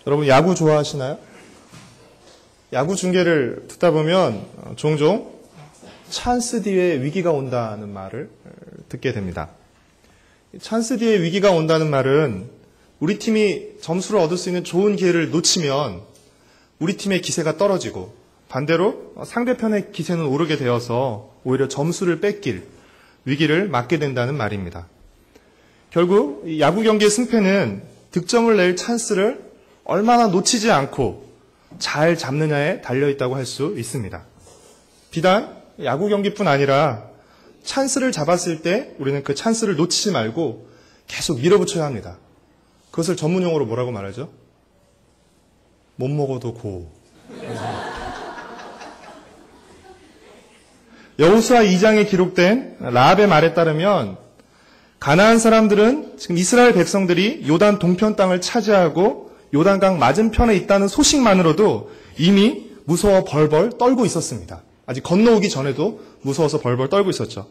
여러분 야구 좋아하시나요? 야구 중계를 듣다 보면 종종 찬스 뒤에 위기가 온다는 말을 듣게 됩니다. 찬스 뒤에 위기가 온다는 말은 우리 팀이 점수를 얻을 수 있는 좋은 기회를 놓치면 우리 팀의 기세가 떨어지고 반대로 상대편의 기세는 오르게 되어서 오히려 점수를 뺏길 위기를 맞게 된다는 말입니다. 결국 야구 경기의 승패는 득점을 낼 찬스를 얼마나 놓치지 않고 잘 잡느냐에 달려있다고 할 수 있습니다. 비단 야구 경기뿐 아니라 찬스를 잡았을 때 우리는 그 찬스를 놓치지 말고 계속 밀어붙여야 합니다. 그것을 전문용어로 뭐라고 말하죠? 못 먹어도 고. 여호수아 2장에 기록된 라합의 말에 따르면 가나안 사람들은 지금 이스라엘 백성들이 요단 동편 땅을 차지하고 요단강 맞은편에 있다는 소식만으로도 이미 무서워 벌벌 떨고 있었습니다. 아직 건너오기 전에도 무서워서 벌벌 떨고 있었죠.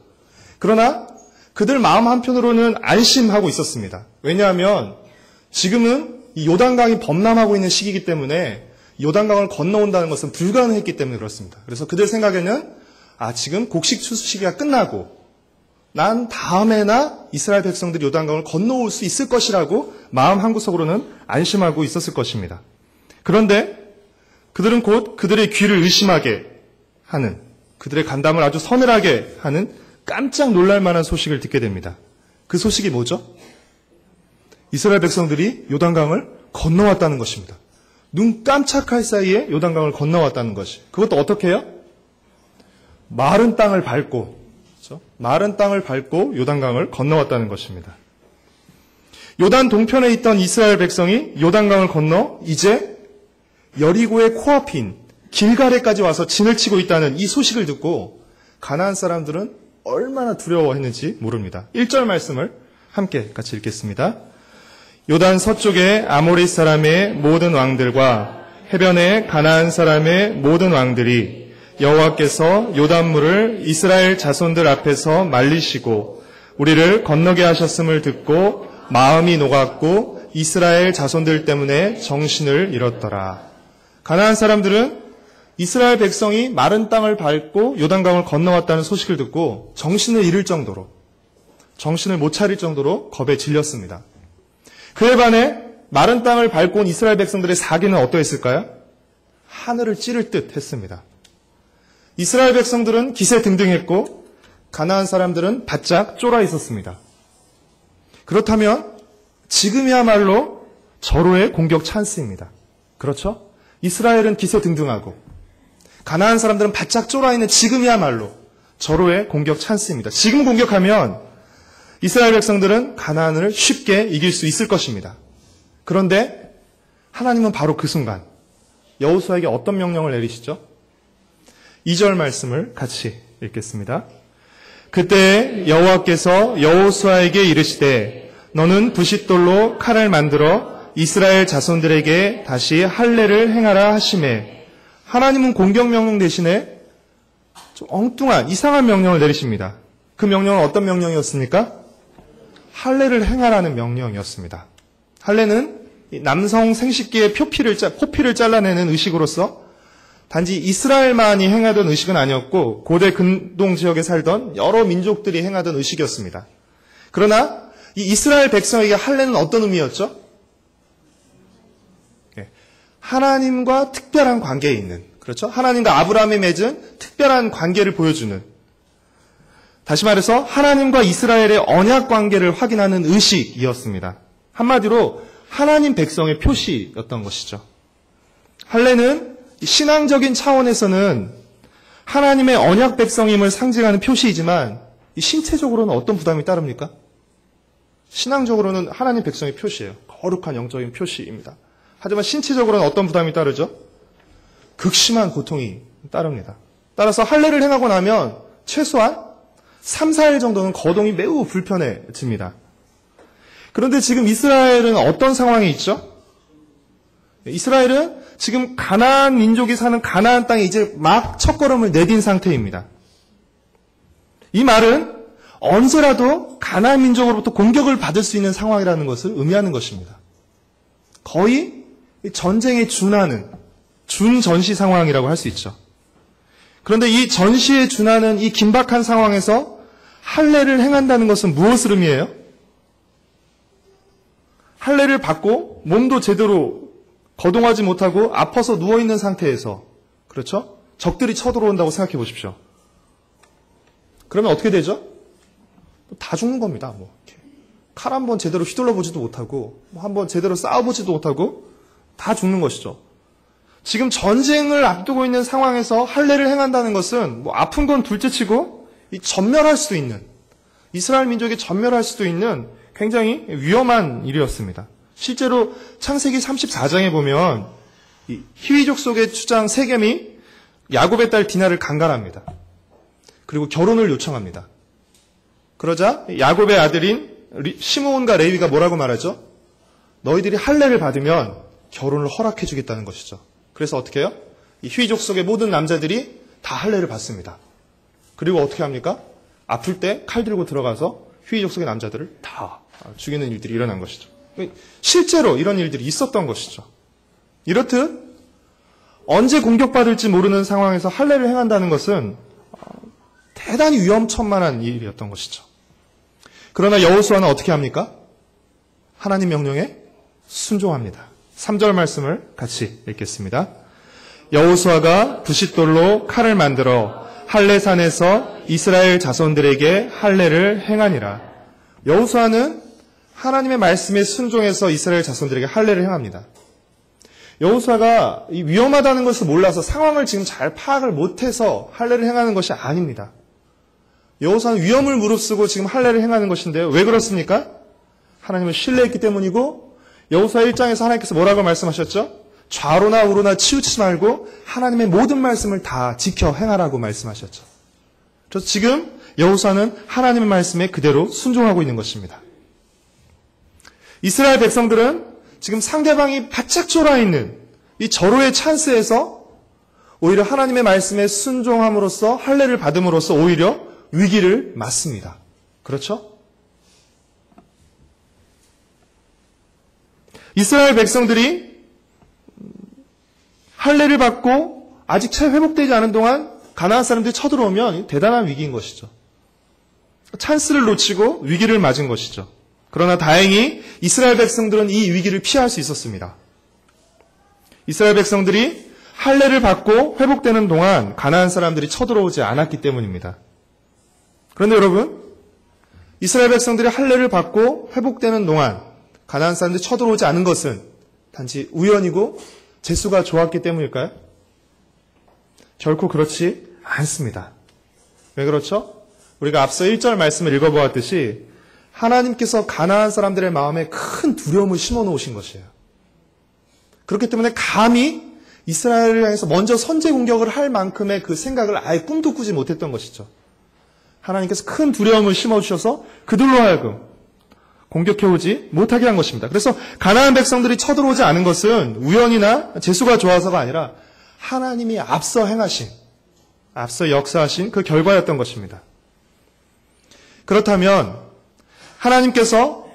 그러나 그들 마음 한편으로는 안심하고 있었습니다. 왜냐하면 지금은 이 요단강이 범람하고 있는 시기이기 때문에 요단강을 건너온다는 것은 불가능했기 때문에 그렇습니다. 그래서 그들 생각에는 지금 곡식 추수 시기가 끝나고 난 다음에나 이스라엘 백성들이 요단강을 건너올 수 있을 것이라고 마음 한구석으로는 안심하고 있었을 것입니다. 그런데 그들은 곧 그들의 귀를 의심하게 하는, 그들의 간담을 아주 서늘하게 하는 깜짝 놀랄 만한 소식을 듣게 됩니다. 그 소식이 뭐죠? 이스라엘 백성들이 요단강을 건너왔다는 것입니다. 눈 깜짝할 사이에 요단강을 건너왔다는 것이. 그것도 어떻게 해요? 마른 땅을 밟고, 그렇죠? 마른 땅을 밟고 요단강을 건너왔다는 것입니다. 요단 동편에 있던 이스라엘 백성이 요단강을 건너 이제 여리고의 코앞인 길갈에까지 와서 진을 치고 있다는 이 소식을 듣고 가나안 사람들은 얼마나 두려워했는지 모릅니다. 1절 말씀을 함께 같이 읽겠습니다. 요단 서쪽의 아모리 사람의 모든 왕들과 해변의 가나안 사람의 모든 왕들이 여호와께서 요단물을 이스라엘 자손들 앞에서 말리시고 우리를 건너게 하셨음을 듣고 마음이 녹았고 이스라엘 자손들 때문에 정신을 잃었더라. 가나안 사람들은 이스라엘 백성이 마른 땅을 밟고 요단강을 건너왔다는 소식을 듣고 정신을 잃을 정도로, 정신을 못 차릴 정도로 겁에 질렸습니다. 그에 반해 마른 땅을 밟고 온 이스라엘 백성들의 사기는 어떠했을까요? 하늘을 찌를 듯 했습니다. 이스라엘 백성들은 기세등등했고 가나안 사람들은 바짝 쫄아 있었습니다. 그렇다면 지금이야말로 절호의 공격 찬스입니다. 그렇죠? 이스라엘은 기세등등하고 가나안 사람들은 바짝 쫄아 있는 지금이야말로 절호의 공격 찬스입니다. 지금 공격하면 이스라엘 백성들은 가나안을 쉽게 이길 수 있을 것입니다. 그런데 하나님은 바로 그 순간 여호수아에게 어떤 명령을 내리시죠? 2절 말씀을 같이 읽겠습니다. 그때 여호와께서 여호수아에게 이르시되 너는 부싯돌로 칼을 만들어 이스라엘 자손들에게 다시 할례를 행하라 하시매. 하나님은 공격 명령 대신에 좀 엉뚱한 이상한 명령을 내리십니다. 그 명령은 어떤 명령이었습니까? 할례를 행하라는 명령이었습니다. 할례는 남성 생식기의 포피를 잘라내는 의식으로서 단지 이스라엘만이 행하던 의식은 아니었고 고대 근동 지역에 살던 여러 민족들이 행하던 의식이었습니다. 그러나 이 이스라엘 백성에게 할례는 어떤 의미였죠? 하나님과 특별한 관계에 있는, 그렇죠? 하나님과 아브라함이 맺은 특별한 관계를 보여주는, 다시 말해서 하나님과 이스라엘의 언약 관계를 확인하는 의식이었습니다. 한마디로 하나님 백성의 표시였던 것이죠. 할례는 신앙적인 차원에서는 하나님의 언약 백성임을 상징하는 표시이지만 이 신체적으로는 어떤 부담이 따릅니까? 신앙적으로는 하나님 백성의 표시예요. 거룩한 영적인 표시입니다. 하지만 신체적으로는 어떤 부담이 따르죠? 극심한 고통이 따릅니다. 따라서 할례를 행하고 나면 최소한 3, 4일 정도는 거동이 매우 불편해집니다. 그런데 지금 이스라엘은 어떤 상황이 있죠? 이스라엘은 지금 가나안 민족이 사는 가나안 땅에 이제 막 첫걸음을 내딘 상태입니다. 이 말은 언제라도 가나안 민족으로부터 공격을 받을 수 있는 상황이라는 것을 의미하는 것입니다. 거의 전쟁에 준하는 준전시 상황이라고 할 수 있죠. 그런데 이 전시에 준하는 이 긴박한 상황에서 할례를 행한다는 것은 무엇을 의미해요? 할례를 받고 몸도 제대로 거동하지 못하고 아파서 누워있는 상태에서, 그렇죠? 적들이 쳐들어온다고 생각해 보십시오. 그러면 어떻게 되죠? 다 죽는 겁니다. 칼 한 번 제대로 휘둘러 보지도 못하고, 한번 제대로 싸워보지도 못하고, 다 죽는 것이죠. 지금 전쟁을 앞두고 있는 상황에서 할례를 행한다는 것은 아픈 건 둘째치고 전멸할 수도 있는, 이스라엘 민족이 전멸할 수도 있는 굉장히 위험한 일이었습니다. 실제로 창세기 34장에 보면 이 히위족 속의 추장 세겜이 야곱의 딸 디나를 강간합니다. 그리고 결혼을 요청합니다. 그러자 야곱의 아들인 시므온과 레위가 뭐라고 말하죠? 너희들이 할례를 받으면 결혼을 허락해 주겠다는 것이죠. 그래서 어떻게 해요? 이 히위족 속의 모든 남자들이 다 할례를 받습니다. 그리고 어떻게 합니까? 아플 때 칼 들고 들어가서 히위족 속의 남자들을 다 죽이는 일들이 일어난 것이죠. 실제로 이런 일들이 있었던 것이죠. 이렇듯 언제 공격받을지 모르는 상황에서 할례를 행한다는 것은 대단히 위험천만한 일이었던 것이죠. 그러나 여호수아는 어떻게 합니까? 하나님 명령에 순종합니다. 3절 말씀을 같이 읽겠습니다. 여호수아가 부싯돌로 칼을 만들어 할례산에서 이스라엘 자손들에게 할례를 행하니라. 여호수아는 하나님의 말씀에 순종해서 이스라엘 자손들에게 할례를 행합니다. 여호수아가 이 위험하다는 것을 몰라서 상황을 지금 잘 파악을 못해서 할례를 행하는 것이 아닙니다. 여호수아는 위험을 무릅쓰고 지금 할례를 행하는 것인데요. 왜 그렇습니까? 하나님을 신뢰했기 때문이고, 여호수아 1장에서 하나님께서 뭐라고 말씀하셨죠? 좌로나 우로나 치우치지 말고 하나님의 모든 말씀을 다 지켜 행하라고 말씀하셨죠. 그래서 지금 여호수아는 하나님의 말씀에 그대로 순종하고 있는 것입니다. 이스라엘 백성들은 지금 상대방이 바짝 졸아있는 이 절호의 찬스에서 오히려 하나님의 말씀에 순종함으로써 할례를 받음으로써 오히려 위기를 맞습니다. 그렇죠? 이스라엘 백성들이 할례를 받고 아직 채 회복되지 않은 동안 가나안 사람들이 쳐들어오면 대단한 위기인 것이죠. 찬스를 놓치고 위기를 맞은 것이죠. 그러나 다행히 이스라엘 백성들은 이 위기를 피할 수 있었습니다. 이스라엘 백성들이 할례를 받고 회복되는 동안 가나안 사람들이 쳐들어오지 않았기 때문입니다. 그런데 여러분, 이스라엘 백성들이 할례를 받고 회복되는 동안 가나안 사람들이 쳐들어오지 않은 것은 단지 우연이고 재수가 좋았기 때문일까요? 결코 그렇지 않습니다. 왜 그렇죠? 우리가 앞서 1절 말씀을 읽어보았듯이 하나님께서 가나안 사람들의 마음에 큰 두려움을 심어놓으신 것이에요. 그렇기 때문에 감히 이스라엘을 향해서 먼저 선제 공격을 할 만큼의 그 생각을 아예 꿈도 꾸지 못했던 것이죠. 하나님께서 큰 두려움을 심어주셔서 그들로 하여금 공격해오지 못하게 한 것입니다. 그래서 가나안 백성들이 쳐들어오지 않은 것은 우연이나 재수가 좋아서가 아니라 하나님이 앞서 행하신, 앞서 역사하신 그 결과였던 것입니다. 그렇다면 하나님께서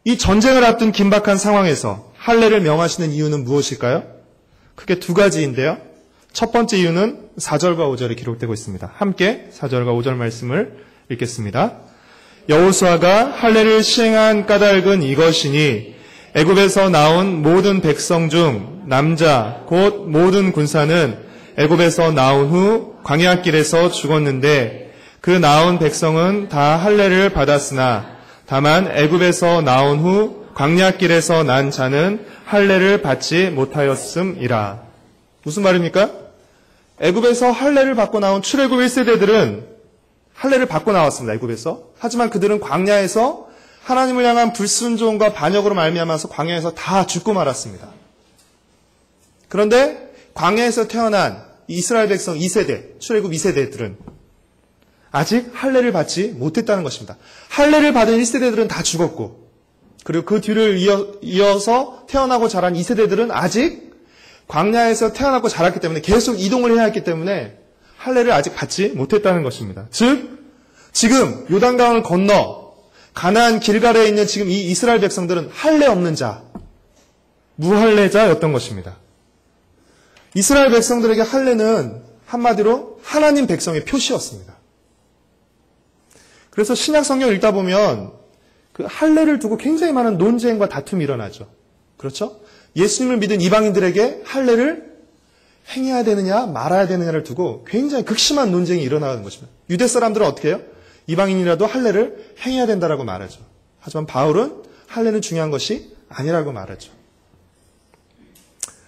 이 전쟁을 앞둔 긴박한 상황에서 할례를 명하시는 이유는 무엇일까요? 크게 두 가지인데요. 첫 번째 이유는 4절과 5절에 기록되고 있습니다. 함께 4절과 5절 말씀을 읽겠습니다. 여호수아가 할례를 시행한 까닭은 이것이니 애굽에서 나온 모든 백성 중 남자 곧 모든 군사는 애굽에서 나온 후 광야길에서 죽었는데 그 나온 백성은 다 할례를 받았으나 다만 애굽에서 나온 후 광야길에서 난 자는 할례를 받지 못하였음이라. 무슨 말입니까? 애굽에서 할례를 받고 나온 출애굽 1세대들은 할례를 받고 나왔습니다. 애굽에서. 하지만 그들은 광야에서 하나님을 향한 불순종과 반역으로 말미암아서 광야에서 다 죽고 말았습니다. 그런데 광야에서 태어난 이스라엘 백성 2세대, 출애굽 2세대들은 아직 할례를 받지 못했다는 것입니다. 할례를 받은 1세대들은 다 죽었고, 그리고 그 뒤를 이어서 태어나고 자란 2세대들은 아직 광야에서 태어나고 자랐기 때문에 계속 이동을 해야 했기 때문에 할례를 아직 받지 못했다는 것입니다. 즉, 지금 요단강을 건너 가나안 길갈에 있는 지금 이 이스라엘 백성들은 할례 없는 자, 무할례자였던 것입니다. 이스라엘 백성들에게 할례는 한마디로 하나님 백성의 표시였습니다. 그래서 신약 성경 읽다 보면 그 할례를 두고 굉장히 많은 논쟁과 다툼이 일어나죠. 그렇죠? 예수님을 믿은 이방인들에게 할례를 행해야 되느냐 말아야 되느냐를 두고 굉장히 극심한 논쟁이 일어나는 것입니다. 유대 사람들은 어떻게 해요? 이방인이라도 할례를 행해야 된다라고 말하죠. 하지만 바울은 할례는 중요한 것이 아니라고 말하죠.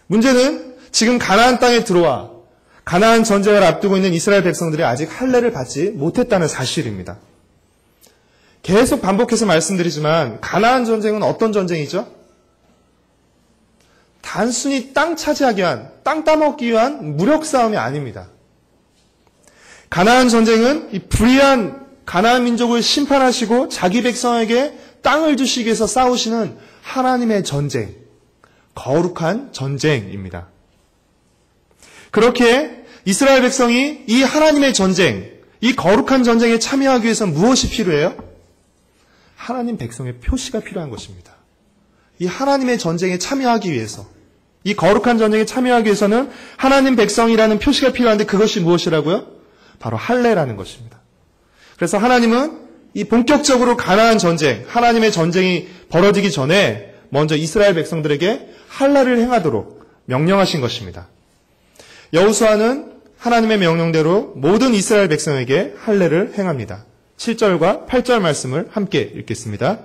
문제는 지금 가나안 땅에 들어와 가나안 전쟁을 앞두고 있는 이스라엘 백성들이 아직 할례를 받지 못했다는 사실입니다. 계속 반복해서 말씀드리지만 가나안 전쟁은 어떤 전쟁이죠? 단순히 땅 차지하기 위한, 땅 따먹기 위한 무력 싸움이 아닙니다. 가나안 전쟁은 이 불의한 가나안 민족을 심판하시고 자기 백성에게 땅을 주시기 위해서 싸우시는 하나님의 전쟁, 거룩한 전쟁입니다. 그렇게 이스라엘 백성이 이 하나님의 전쟁, 이 거룩한 전쟁에 참여하기 위해서는 무엇이 필요해요? 하나님 백성의 표시가 필요한 것입니다. 이 하나님의 전쟁에 참여하기 위해서, 이 거룩한 전쟁에 참여하기 위해서는 하나님 백성이라는 표시가 필요한데 그것이 무엇이라고요? 바로 할례라는 것입니다. 그래서 하나님은 이 본격적으로 가나안 전쟁, 하나님의 전쟁이 벌어지기 전에 먼저 이스라엘 백성들에게 할례를 행하도록 명령하신 것입니다. 여호수아는 하나님의 명령대로 모든 이스라엘 백성에게 할례를 행합니다. 7절과 8절 말씀을 함께 읽겠습니다.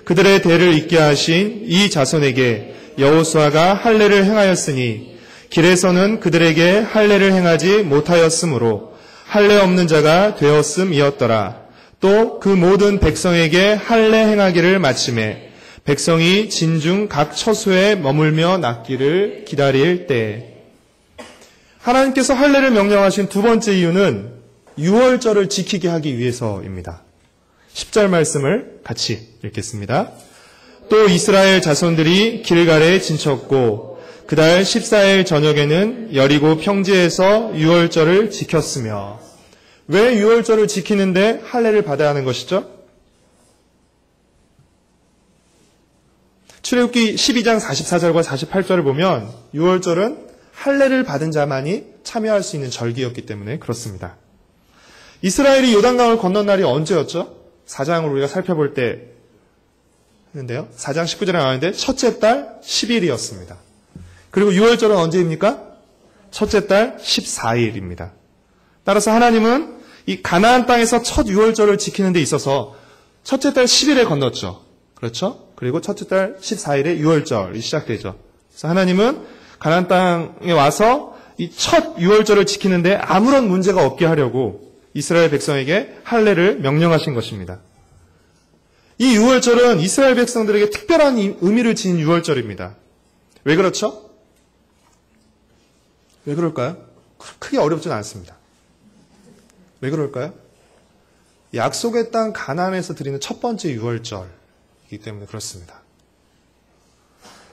그들의 대를 잇게 하신 이 자손에게 여호수아가 할례를 행하였으니 길에서는 그들에게 할례를 행하지 못하였으므로 할례 없는 자가 되었음이었더라. 또 그 모든 백성에게 할례 행하기를 마침에 백성이 진중 각 처소에 머물며 낫기를 기다릴 때. 하나님께서 할례를 명령하신 두 번째 이유는 유월절을 지키게 하기 위해서입니다. 10절 말씀을 같이 읽겠습니다. 또 이스라엘 자손들이 길갈에 진쳤고 그달 14일 저녁에는 여리고 평지에서 유월절을 지켰으며. 왜 유월절을 지키는데 할례를 받아야 하는 것이죠? 출애굽기 12장 44절과 48절을 보면 유월절은 할례를 받은 자만이 참여할 수 있는 절기였기 때문에 그렇습니다. 이스라엘이 요단강을 건넌 날이 언제였죠? 4장을 우리가 살펴볼 때 했는데요. 4장 19절에 나왔는데 첫째 달 10일이었습니다. 그리고 유월절은 언제입니까? 첫째 달 14일입니다. 따라서 하나님은 이 가나안 땅에서 첫 유월절을 지키는 데 있어서 첫째 달 10일에 건넜죠. 그렇죠? 그리고 첫째 달 14일에 유월절이 시작되죠. 그래서 하나님은 가나안 땅에 와서 이 첫 유월절을 지키는데 아무런 문제가 없게 하려고 이스라엘 백성에게 할례를 명령하신 것입니다. 이 유월절은 이스라엘 백성들에게 특별한 의미를 지닌 유월절입니다. 왜 그렇죠? 왜 그럴까요? 크게 어렵지는 않습니다. 왜 그럴까요? 약속의 땅 가나안에서 드리는 첫 번째 유월절이기 때문에 그렇습니다.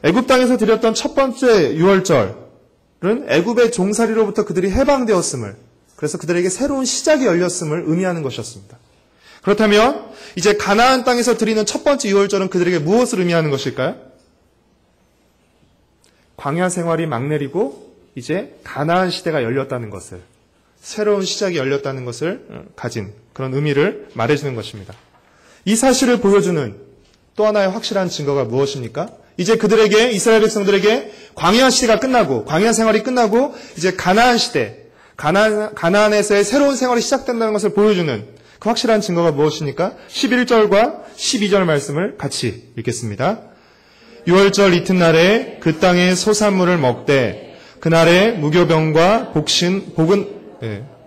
애굽 땅에서 드렸던 첫 번째 유월절은 애굽의 종살이로부터 그들이 해방되었음을, 그래서 그들에게 새로운 시작이 열렸음을 의미하는 것이었습니다. 그렇다면 이제 가나안 땅에서 드리는 첫 번째 유월절은 그들에게 무엇을 의미하는 것일까요? 광야 생활이 막 내리고 이제 가나안 시대가 열렸다는 것을, 새로운 시작이 열렸다는 것을 가진 그런 의미를 말해주는 것입니다. 이 사실을 보여주는 또 하나의 확실한 증거가 무엇입니까? 이제 그들에게, 이스라엘 백성들에게 광야 시대가 끝나고, 광야 생활이 끝나고 이제 가나안 시대, 가나안에서의 새로운 생활이 시작된다는 것을 보여주는 그 확실한 증거가 무엇입니까? 11절과 12절 말씀을 같이 읽겠습니다. 유월절 이튿날에 그 땅의 소산물을 먹되 그날에 무교병과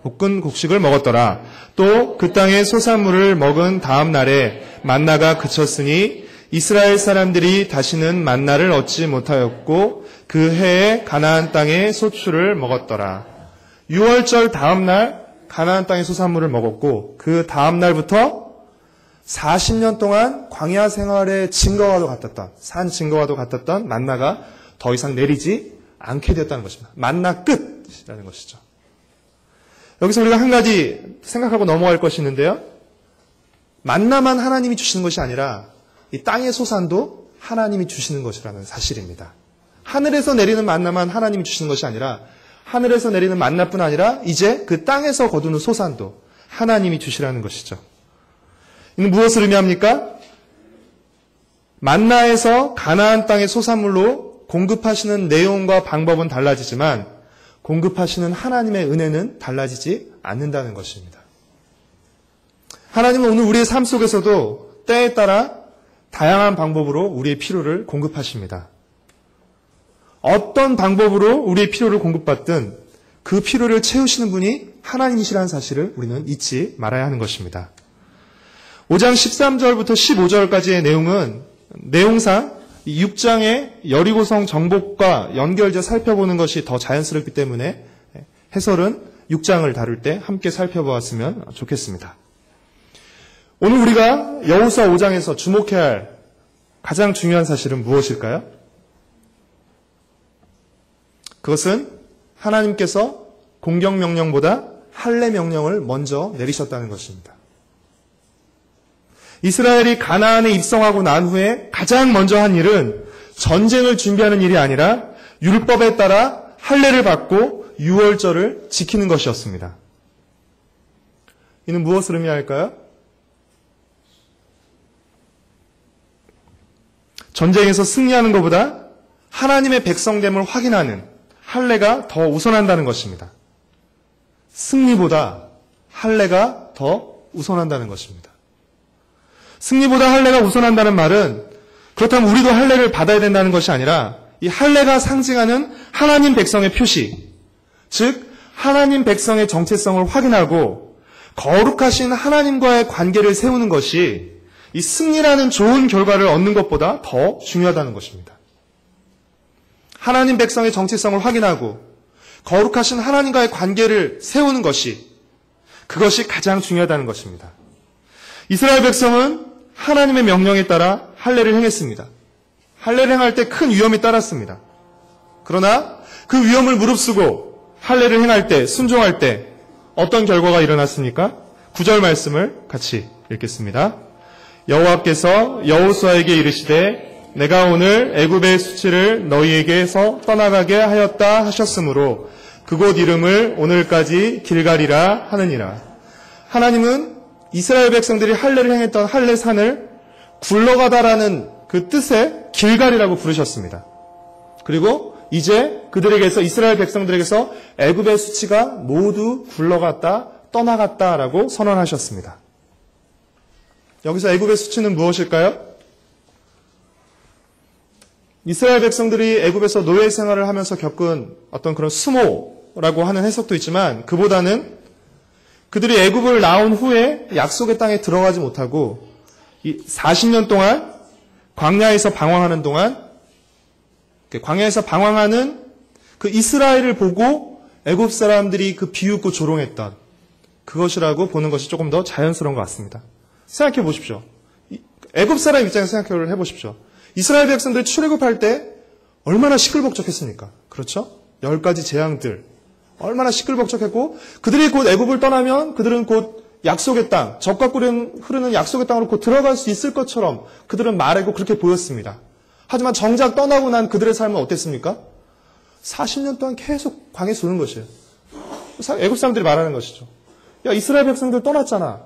볶은 곡식을 먹었더라. 또 그 땅의 소산물을 먹은 다음 날에 만나가 그쳤으니 이스라엘 사람들이 다시는 만나를 얻지 못하였고 그 해에 가나안 땅의 소출을 먹었더라. 유월절 다음 날 가나안 땅의 소산물을 먹었고 그 다음 날부터 40년 동안 광야 생활의 증거와도 같았던, 산 증거와도 같았던 만나가 더 이상 내리지 않게 되었다는 것입니다. 만나 끝이라는 것이죠. 여기서 우리가 한 가지 생각하고 넘어갈 것이 있는데요. 만나만 하나님이 주시는 것이 아니라 이 땅의 소산도 하나님이 주시는 것이라는 사실입니다. 하늘에서 내리는 만나만 하나님이 주시는 것이 아니라 하늘에서 내리는 만나뿐 아니라 이제 그 땅에서 거두는 소산도 하나님이 주시라는 것이죠. 이는 무엇을 의미합니까? 만나에서 가나안 땅의 소산물로 공급하시는 내용과 방법은 달라지지만 공급하시는 하나님의 은혜는 달라지지 않는다는 것입니다. 하나님은 오늘 우리의 삶 속에서도 때에 따라 다양한 방법으로 우리의 필요를 공급하십니다. 어떤 방법으로 우리의 필요를 공급받든 그 필요를 채우시는 분이 하나님이시라는 사실을 우리는 잊지 말아야 하는 것입니다. 5장 13절부터 15절까지의 내용은 내용상 6장의 여리고성 정복과 연결해서 살펴보는 것이 더 자연스럽기 때문에 해설은 6장을 다룰 때 함께 살펴보았으면 좋겠습니다. 오늘 우리가 여호수아 5장에서 주목해야 할 가장 중요한 사실은 무엇일까요? 그것은 하나님께서 공격 명령보다 할례 명령을 먼저 내리셨다는 것입니다. 이스라엘이 가나안에 입성하고 난 후에 가장 먼저 한 일은 전쟁을 준비하는 일이 아니라 율법에 따라 할례를 받고 유월절을 지키는 것이었습니다. 이는 무엇을 의미할까요? 전쟁에서 승리하는 것보다 하나님의 백성됨을 확인하는 할례가 더 우선한다는 것입니다. 승리보다 할례가 더 우선한다는 것입니다. 승리보다 할례가 우선한다는 말은 그렇다면 우리도 할례를 받아야 된다는 것이 아니라 이 할례가 상징하는 하나님 백성의 표시, 즉 하나님 백성의 정체성을 확인하고 거룩하신 하나님과의 관계를 세우는 것이 이 승리라는 좋은 결과를 얻는 것보다 더 중요하다는 것입니다. 하나님 백성의 정체성을 확인하고 거룩하신 하나님과의 관계를 세우는 것이 그것이 가장 중요하다는 것입니다. 이스라엘 백성은 하나님의 명령에 따라 할례를 행했습니다. 할례를 행할 때 큰 위험이 따랐습니다. 그러나 그 위험을 무릅쓰고 할례를 행할 때, 순종할 때 어떤 결과가 일어났습니까? 9절 말씀을 같이 읽겠습니다. 여호와께서 여호수아에게 이르시되 내가 오늘 애굽의 수치를 너희에게서 떠나가게 하였다 하셨으므로 그곳 이름을 오늘까지 길갈이라 하느니라. 하나님은 이스라엘 백성들이 할례를 행했던 할례산을 굴러가다라는 그 뜻의 길갈이라고 부르셨습니다. 그리고 이제 그들에게서 이스라엘 백성들에게서 애굽의 수치가 모두 굴러갔다 떠나갔다라고 선언하셨습니다. 여기서 애굽의 수치는 무엇일까요? 이스라엘 백성들이 애굽에서 노예 생활을 하면서 겪은 어떤 그런 수모라고 하는 해석도 있지만 그보다는 그들이 애굽을 나온 후에 약속의 땅에 들어가지 못하고 40년 동안 광야에서 방황하는 동안 광야에서 방황하는 그 이스라엘을 보고 애굽 사람들이 그 비웃고 조롱했던 그것이라고 보는 것이 조금 더 자연스러운 것 같습니다. 생각해 보십시오. 애굽 사람 입장에서 생각해 보십시오. 이스라엘 백성들이 출애굽할 때 얼마나 시끌벅적했습니까? 그렇죠? 10가지 재앙들 얼마나 시끌벅적했고 그들이 곧 애굽을 떠나면 그들은 곧 약속의 땅, 젖과 꿀이 흐르는 약속의 땅으로 곧 들어갈 수 있을 것처럼 그들은 말하고 그렇게 보였습니다. 하지만 정작 떠나고 난 그들의 삶은 어땠습니까? 40년 동안 계속 광야에서 도는 것이에요. 애굽 사람들이 말하는 것이죠. 야, 이스라엘 백성들 떠났잖아.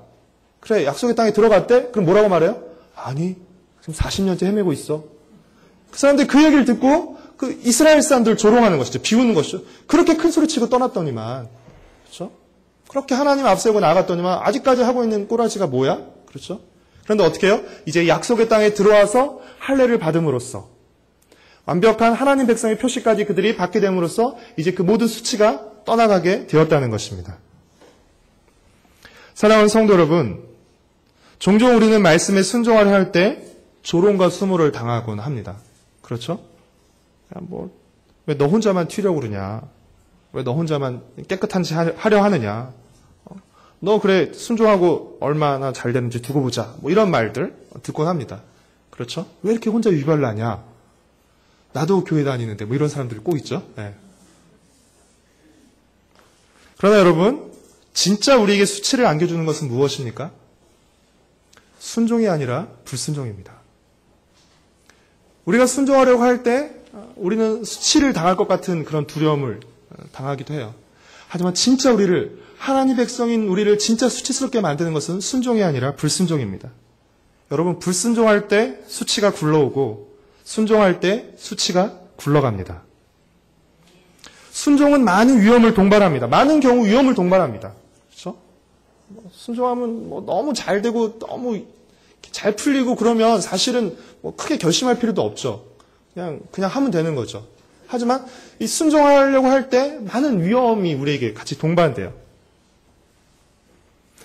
그래, 약속의 땅에 들어갔대? 그럼 뭐라고 말해요? 아니, 지금 40년째 헤매고 있어. 그 사람들이 그 얘기를 듣고 그 이스라엘 사람들을 조롱하는 것이죠. 비웃는 것이죠. 그렇게 큰 소리 치고 떠났더니만, 그렇죠? 그렇게 하나님 앞세우고 나갔더니만 아직까지 하고 있는 꼬라지가 뭐야? 그렇죠? 그런데 어떻게 해요? 이제 약속의 땅에 들어와서 할례를 받음으로써 완벽한 하나님 백성의 표시까지 그들이 받게 됨으로써 이제 그 모든 수치가 떠나가게 되었다는 것입니다. 사랑하는 성도 여러분, 종종 우리는 말씀에 순종하려 할 때 조롱과 수모를 당하곤 합니다. 그렇죠? 왜 너 혼자만 튀려고 그러냐? 왜 너 혼자만 깨끗한 짓 하려 하느냐? 너 그래 순종하고 얼마나 잘 되는지 두고 보자. 뭐 이런 말들 듣곤 합니다. 그렇죠? 왜 이렇게 혼자 유별나냐? 나도 교회 다니는데 뭐 이런 사람들이 꼭 있죠. 네. 그러나 여러분, 진짜 우리에게 수치를 안겨주는 것은 무엇입니까? 순종이 아니라 불순종입니다. 우리가 순종하려고 할 때 우리는 수치를 당할 것 같은 그런 두려움을 당하기도 해요. 하지만 진짜 하나님 백성인 우리를 진짜 수치스럽게 만드는 것은 순종이 아니라 불순종입니다. 여러분, 불순종할 때 수치가 굴러오고 순종할 때 수치가 굴러갑니다. 순종은 많은 위험을 동반합니다. 많은 경우 위험을 동반합니다. 그렇죠? 순종하면 너무 잘 되고 너무 잘 풀리고 그러면 사실은 크게 결심할 필요도 없죠. 그냥 하면 되는 거죠. 하지만 이 순종하려고 할 때 많은 위험이 우리에게 같이 동반돼요.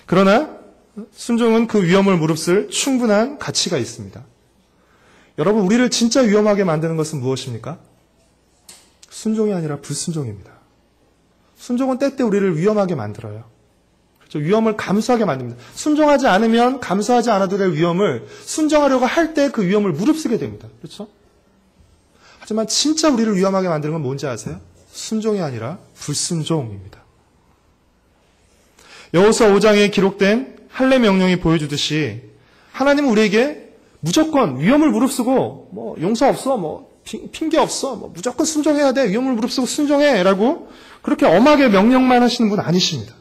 그러나 순종은 그 위험을 무릅쓸 충분한 가치가 있습니다. 여러분, 우리를 진짜 위험하게 만드는 것은 무엇입니까? 순종이 아니라 불순종입니다. 순종은 때때 우리를 위험하게 만들어요. 그렇죠? 위험을 감수하게 만듭니다. 순종하지 않으면 감수하지 않아도 될 위험을 순종하려고 할 때 그 위험을 무릅쓰게 됩니다. 그렇죠? 하지만 진짜 우리를 위험하게 만드는 건 뭔지 아세요? 순종이 아니라 불순종입니다. 여호수아 5장에 기록된 할례 명령이 보여주듯이 하나님은 우리에게 무조건 위험을 무릅쓰고 용서 없어, 핑계 없어, 무조건 순종해야 돼, 위험을 무릅쓰고 순종해 라고 그렇게 엄하게 명령만 하시는 분 아니십니다.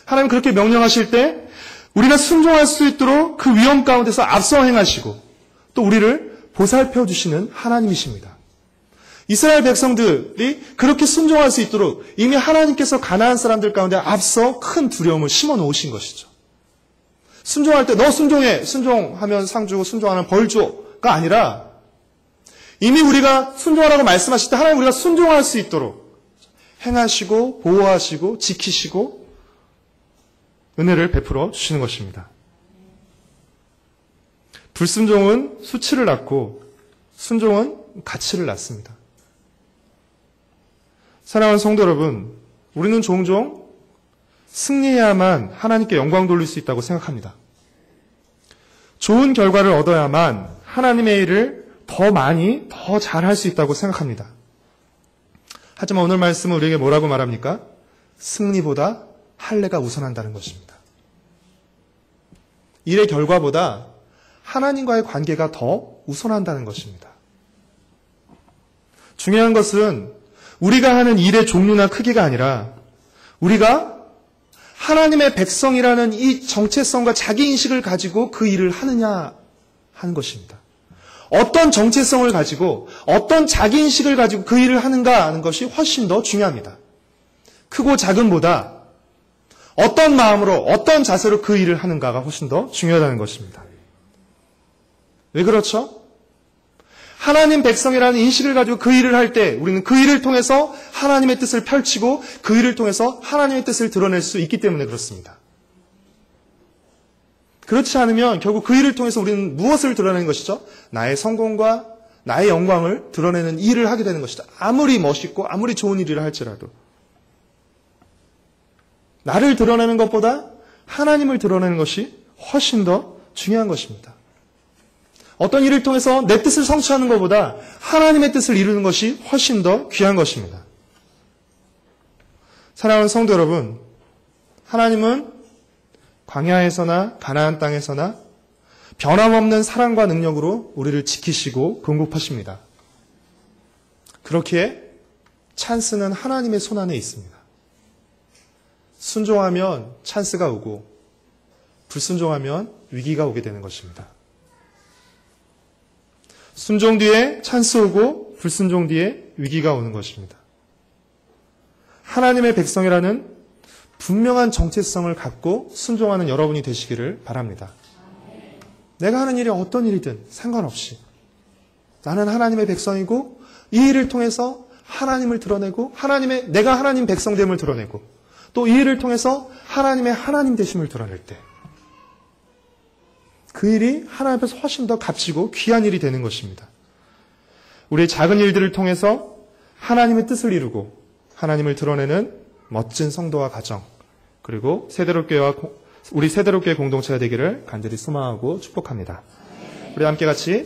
하나님 그렇게 명령하실 때 우리가 순종할 수 있도록 그 위험 가운데서 앞서 행하시고 또 우리를 보살펴 주시는 하나님이십니다. 이스라엘 백성들이 그렇게 순종할 수 있도록 이미 하나님께서 가나안 사람들 가운데 앞서 큰 두려움을 심어 놓으신 것이죠. 순종할 때 너 순종해, 순종하면 상 주고 순종하면 벌 줘가 아니라 이미 우리가 순종하라고 말씀하실 때 하나님 우리가 순종할 수 있도록 행하시고 보호하시고 지키시고 은혜를 베풀어 주시는 것입니다. 불순종은 수치를 낳고 순종은 가치를 낳습니다. 사랑하는 성도 여러분, 우리는 종종 승리해야만 하나님께 영광 돌릴 수 있다고 생각합니다. 좋은 결과를 얻어야만 하나님의 일을 더 많이, 더 잘할 수 있다고 생각합니다. 하지만 오늘 말씀은 우리에게 뭐라고 말합니까? 승리보다 할례가 우선한다는 것입니다. 일의 결과보다 하나님과의 관계가 더 우선한다는 것입니다. 중요한 것은 우리가 하는 일의 종류나 크기가 아니라 우리가 하나님의 백성이라는 이 정체성과 자기인식을 가지고 그 일을 하느냐 하는 것입니다. 어떤 정체성을 가지고 어떤 자기인식을 가지고 그 일을 하는가 하는 것이 훨씬 더 중요합니다. 크고 작음보다 어떤 마음으로 어떤 자세로 그 일을 하는가가 훨씬 더 중요하다는 것입니다. 왜 그렇죠? 하나님 백성이라는 인식을 가지고 그 일을 할 때 우리는 그 일을 통해서 하나님의 뜻을 펼치고 그 일을 통해서 하나님의 뜻을 드러낼 수 있기 때문에 그렇습니다. 그렇지 않으면 결국 그 일을 통해서 우리는 무엇을 드러내는 것이죠? 나의 성공과 나의 영광을 드러내는 일을 하게 되는 것이다. 아무리 멋있고 아무리 좋은 일을 할지라도 나를 드러내는 것보다 하나님을 드러내는 것이 훨씬 더 중요한 것입니다. 어떤 일을 통해서 내 뜻을 성취하는 것보다 하나님의 뜻을 이루는 것이 훨씬 더 귀한 것입니다. 사랑하는 성도 여러분, 하나님은 광야에서나 가나안 땅에서나 변함없는 사랑과 능력으로 우리를 지키시고 공급하십니다. 그렇기에 찬스는 하나님의 손안에 있습니다. 순종하면 찬스가 오고 불순종하면 위기가 오게 되는 것입니다. 순종 뒤에 찬스 오고 불순종 뒤에 위기가 오는 것입니다. 하나님의 백성이라는 분명한 정체성을 갖고 순종하는 여러분이 되시기를 바랍니다. 내가 하는 일이 어떤 일이든 상관없이 나는 하나님의 백성이고 이 일을 통해서 하나님을 드러내고 내가 하나님 백성됨을 드러내고 또 이 일을 통해서 하나님의 하나님 되심을 드러낼 때 그 일이 하나님 앞에서 훨씬 더 값지고 귀한 일이 되는 것입니다. 우리의 작은 일들을 통해서 하나님의 뜻을 이루고 하나님을 드러내는 멋진 성도와 가정 그리고 우리 세대롭교회 공동체가 되기를 간절히 소망하고 축복합니다. 우리 함께 같이